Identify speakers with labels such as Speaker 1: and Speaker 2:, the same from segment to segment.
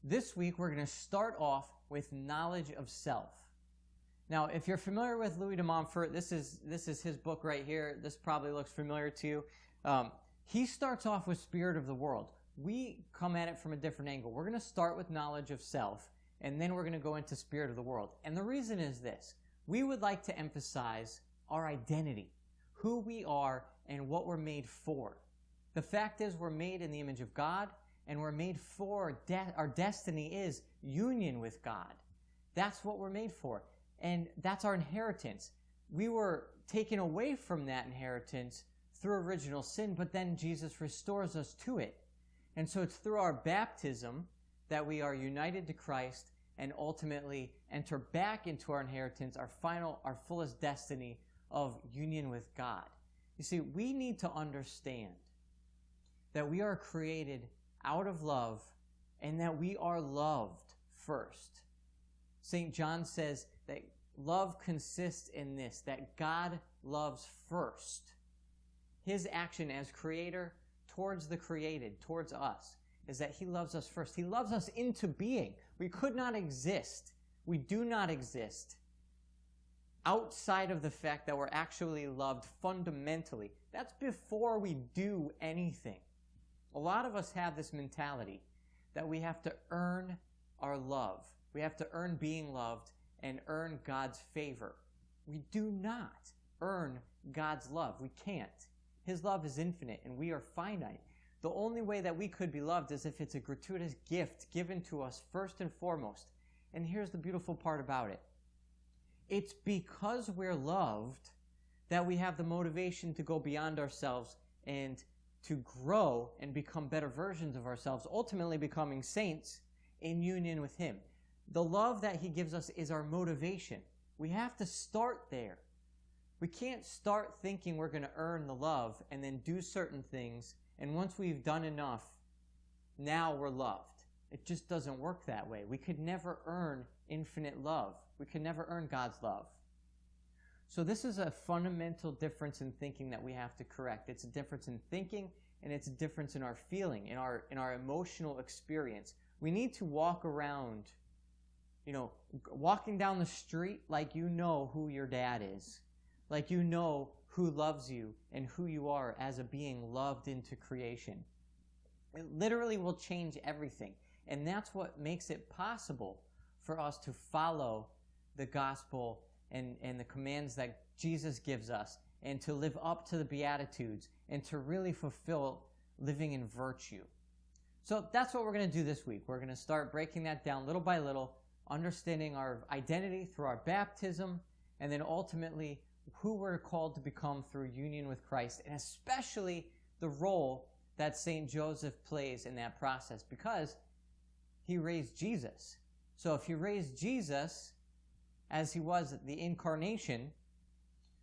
Speaker 1: This week, we're going to start off with knowledge of self. Now, if you're familiar with Louis de Montfort, this is his book right here. This probably looks familiar to you. He starts off with Spirit of the World. We come at it from a different angle. We're going to start with knowledge of self, and then we're going to go into Spirit of the World. And the reason is this. We would like to emphasize our identity, who we are, and what we're made for. The fact is we're made in the image of God, and we're made for, our destiny is union with God. That's what we're made for. And that's our inheritance. We were taken away from that inheritance through original sin, but then Jesus restores us to it. And so it's through our baptism that we are united to Christ and ultimately enter back into our inheritance, our fullest destiny of union with God. You see, we need to understand that we are created out of love and that we are loved first. St. John says that love consists in this, that God loves first. His action as creator towards the created, towards us, is that he loves us first. He loves us into being. We could not exist. We do not exist outside of the fact that we're actually loved fundamentally. That's before we do anything. A lot of us have this mentality that we have to earn our love. We have to earn being loved and earn God's favor. We do not earn God's love. We can't. His love is infinite and we are finite. The only way that we could be loved is if it's a gratuitous gift given to us first and foremost. And here's the beautiful part about it. It's because we're loved that we have the motivation to go beyond ourselves and to grow and become better versions of ourselves, ultimately becoming saints in union with Him. The love that He gives us is our motivation. We have to start there. We can't start thinking we're going to earn the love and then do certain things, and once we've done enough, now we're loved. It just doesn't work that way. We could never earn infinite love. We could never earn God's love. So this is a fundamental difference in thinking that we have to correct. It's a difference in thinking, and it's a difference in our feeling, in our emotional experience. We need to walk around, walking down the street like you know who your dad is. Like you know who loves you and who you are as a being loved into creation. It literally will change everything. And that's what makes it possible for us to follow the gospel and the commands that Jesus gives us and to live up to the Beatitudes and to really fulfill living in virtue. So that's what we're going to do this week. We're going to start breaking that down little by little, understanding our identity through our baptism, and then ultimately who we're called to become through union with Christ, and especially the role that St. Joseph plays in that process, because he raised Jesus. So if he raised Jesus as he was at the incarnation,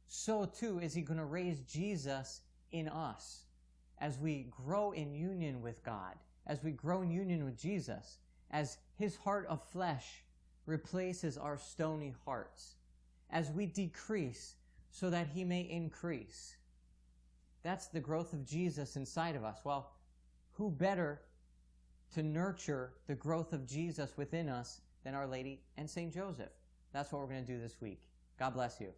Speaker 1: so too is he going to raise Jesus in us as we grow in union with God, as we grow in union with Jesus, as his heart of flesh replaces our stony hearts, as we decrease so that he may increase. That's the growth of Jesus inside of us. Well, who better to nurture the growth of Jesus within us than Our Lady and St. Joseph? That's what we're going to do this week. God bless you.